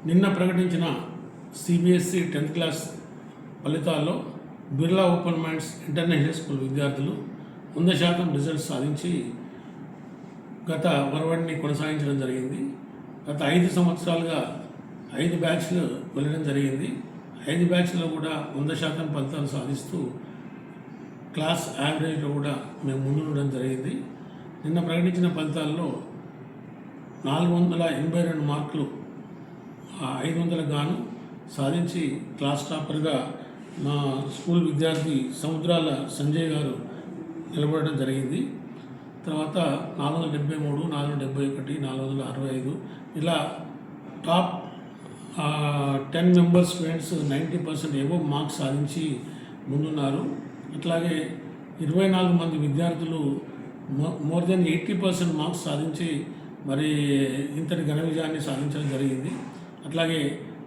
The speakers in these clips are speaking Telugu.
నిన్న ప్రకటించిన సిబిఎస్ఈ 10th క్లాస్ ఫలితాల్లో Birla open minds international school విద్యార్థులు 100% రిజల్ట్స్ సాధించి గత ఒరవడిని కొనసాగించడం జరిగింది. గత 5 సంవత్సరాలుగా 5 బ్యాచ్లు వెళ్ళడం జరిగింది. 5 బ్యాచ్లో కూడా 100% ఫలితాలు సాధిస్తూ క్లాస్ యావరేజ్లో కూడా మేము ముందుండడం జరిగింది. నిన్న ప్రకటించిన ఫలితాల్లో 482 మార్కులు 500 గాను సాధించి క్లాస్ టాపర్గా మా స్కూల్ విద్యార్థి సముద్రాల సంజయ్ గారు నిలబడడం జరిగింది. తర్వాత 473, 471, 465 ఇలా top 10 members students 90% above marks సాధించి ముందున్నారు. అట్లాగే 24 మంది విద్యార్థులు మోర్ దెన్ 80% మార్క్స్ సాధించి మరి ఇంతటి ఘన విజయాన్ని సాధించడం జరిగింది. అట్లాగే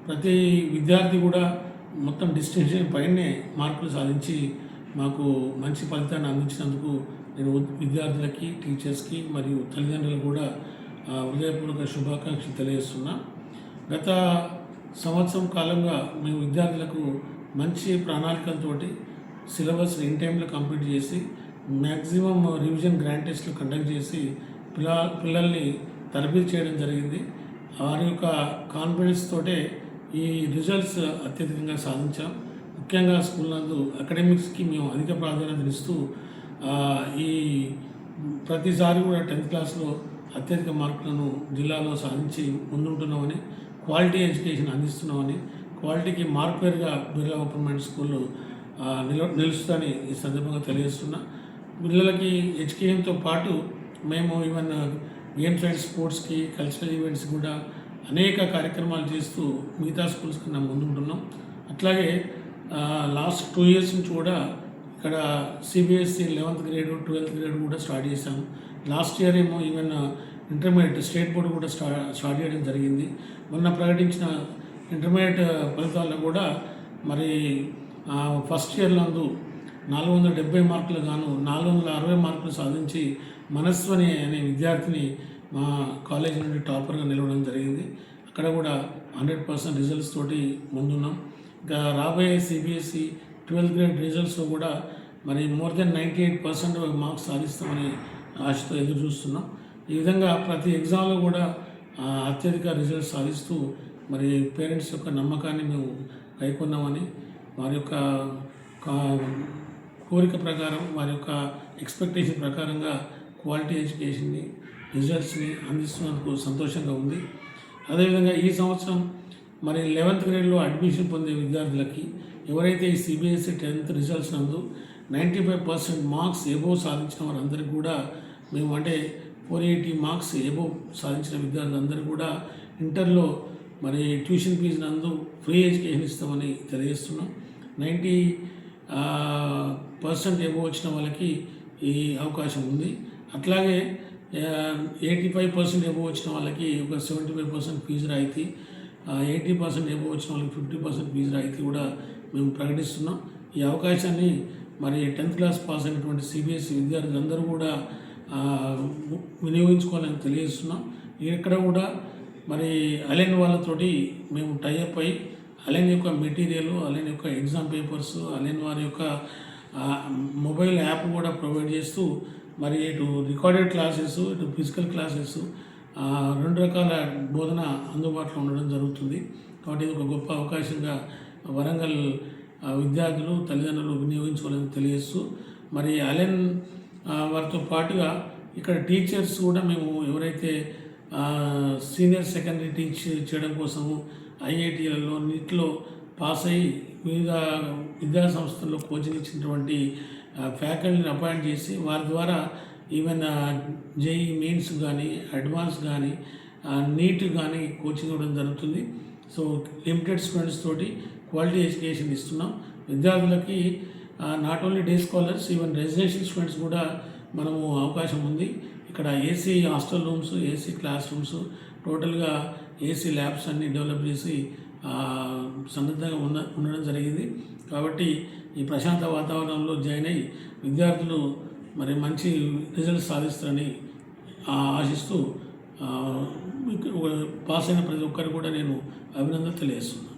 ప్రతి విద్యార్థి కూడా మొత్తం డిస్టింక్షన్ పైనే మార్కులు సాధించి మాకు మంచి ఫలితాన్ని అందించినందుకు నేను విద్యార్థులకి, టీచర్స్కి మరియు తల్లిదండ్రులకు కూడా హృదయపూర్వక శుభాకాంక్షలు తెలియజేస్తున్నా. గత సంవత్సరం కాలంగా మేము విద్యార్థులకు మంచి ప్రణాళికలతోటి సిలబస్ ఇన్ టైంలో కంప్లీట్ చేసి మ్యాక్సిమం రివిజన్ గ్రాండ్ టెస్ట్లు కండక్ట్ చేసి పిల్లల్ని తరబీదు చేయడం జరిగింది. వారి యొక్క కాన్ఫిడెన్స్ తోటే ఈ రిజల్ట్స్ అత్యధికంగా సాధించాం. ముఖ్యంగా స్కూల్ నందు అకాడమిక్స్కి మేము అధిక ప్రాధాన్యత ఇస్తూ ఈ ప్రతిసారి కూడా 10th క్లాస్లో అత్యధిక మార్కులను జిల్లాలో సాధించి ముందుంటున్నామని, క్వాలిటీ ఎడ్యుకేషన్ అందిస్తున్నామని, క్వాలిటీకి మార్పేరుగా బిర్లా ఓపెన్ మైండ్ స్కూల్ నిలుస్తుందని ఈ సందర్భంగా తెలియజేస్తున్నా. పిల్లలకి ఎడ్యుకేషన్తో పాటు మేము ఈవెన్ గేమ్స్ అండ్ స్పోర్ట్స్కి, కల్చరల్ ఈవెంట్స్ కూడా అనేక కార్యక్రమాలు చేస్తూ మిగతా స్కూల్స్ కన్నా ముందుంటున్నాం. అట్లాగే లాస్ట్ 2 years నుంచి కూడా ఇక్కడ CBSE 11th grade, 12th grade కూడా స్టార్ట్ చేశాము. లాస్ట్ ఇయర్ ఏమో ఈవెన్ ఇంటర్మీడియట్ స్టేట్ బోర్డు కూడా స్టార్ట్ చేయడం జరిగింది. మొన్న ప్రకటించిన ఇంటర్మీడియట్ ఫలితాల్లో కూడా మరి ఫస్ట్ ఇయర్ నందు 470 మార్కులు గాను 460 మార్కులు సాధించి మనస్వని అనే విద్యార్థిని మా కాలేజ్ నుండి టాపర్గా నిలవడం జరిగింది. అక్కడ కూడా 100% రిజల్ట్స్ తోటి ముందున్నాం. ఇంకా రాబోయే సిబిఎస్ఈ 12th grade రిజల్ట్స్లో కూడా మరి మోర్ దెన్ 98% మార్క్స్ సాధిస్తామని ఆశతో ఎదురు చూస్తున్నాం. ఈ విధంగా ప్రతి ఎగ్జామ్లో కూడా అత్యధిక రిజల్ట్స్ సాధిస్తూ మరి పేరెంట్స్ యొక్క నమ్మకాన్ని మేము కైకొన్నామని, వారి యొక్క కోరిక ప్రకారం, వారి యొక్క ఎక్స్పెక్టేషన్ ప్రకారంగా క్వాలిటీ ఎడ్యుకేషన్ని, రిజల్ట్స్ని అందిస్తున్నందుకు సంతోషంగా ఉంది. అదేవిధంగా ఈ సంవత్సరం మరి 11th gradeలో అడ్మిషన్ పొందే విద్యార్థులకి ఎవరైతే ఈ సిబిఎస్ఈ 10th రిజల్ట్స్ నందు 95% మార్క్స్ ఎబోవ్ సాధించిన వారందరికీ కూడా మేము అంటే 480 మార్క్స్ ఎబోవ్ సాధించిన విద్యార్థులందరూ కూడా ఇంటర్లో మరి ట్యూషన్ ఫీజు నందు ఫ్రీ ఎడ్యుకేషన్ ఇస్తామని తెలియజేస్తున్నాం. 90% ఎబోవ్ వచ్చిన వాళ్ళకి ఈ అవకాశం ఉంది. అట్లాగే 85% ఎబోవ్ వచ్చిన వాళ్ళకి ఒక 75% ఫీజు రాయితీ, 80% ఎబోవ్ వచ్చిన వాళ్ళకి 50% ఫీజు రాయితీ కూడా మేము ప్రకటిస్తున్నాం. ఈ అవకాశాన్ని మరి 10th క్లాస్ పాస్ అయినటువంటి సిబిఎస్ఈ విద్యార్థులందరూ కూడా వినియోగించుకోవాలని తెలియజేస్తున్నాం. ఇక్కడ కూడా మరి అలెన్ వాళ్ళతోటి మేము టైఅప్ అయ్యి అలెన్ యొక్క మెటీరియల్, అలెన్ యొక్క ఎగ్జామ్ పేపర్స్, అలెన్ వారి యొక్క మొబైల్ యాప్ కూడా ప్రొవైడ్ చేస్తూ మరి ఇటు రికార్డెడ్ క్లాసెస్, ఇటు ఫిజికల్ క్లాసెస్ 2 రకాల బోధన అందుబాటులో ఉండడం జరుగుతుంది. కాబట్టి ఇది ఒక గొప్ప అవకాశంగా వరంగల్ విద్యార్థులు, తల్లిదండ్రులు వినియోగించుకోవాలని తెలియజేస్తూ మరి అలెన్ వారితో పాటుగా ఇక్కడ టీచర్స్ కూడా మేము ఎవరైతే సీనియర్ సెకండరీ టీచ్ చేయడం కోసము ఐఐటీలలో, నీట్లో పాస్ అయ్యి వివిధ విద్యా సంస్థల్లో కోచింగ్ ఇచ్చినటువంటి ఫ్యాకల్టీని అపాయింట్ చేసి వారి ద్వారా ఈవెన్ జేఈ మెయిన్స్ కానీ, అడ్వాన్స్ కానీ, నీట్ కానీ కోచింగ్ ఇవ్వడం జరుగుతుంది. సో లిమిటెడ్ స్టూడెంట్స్ తోటి క్వాలిటీ ఎడ్యుకేషన్ ఇస్తున్నాం. విద్యార్థులకి not only day scholars, even residential students కూడా మనము అవకాశం ఉంది. ఇక్కడ AC hostel rooms, AC class rooms, టోటల్గా ఏసీ ల్యాబ్స్ అన్నీ డెవలప్ చేసి సన్నద్ధంగా ఉండడం జరిగింది. కాబట్టి ఈ ప్రశాంత వాతావరణంలో జాయిన్ అయ్యి విద్యార్థులు మరి మంచి రిజల్ట్స్ సాధిస్తారని ఆశిస్తూ పాస్ అయిన ప్రతి ఒక్కరు కూడా నేను అభినందన తెలియజేస్తున్నాను.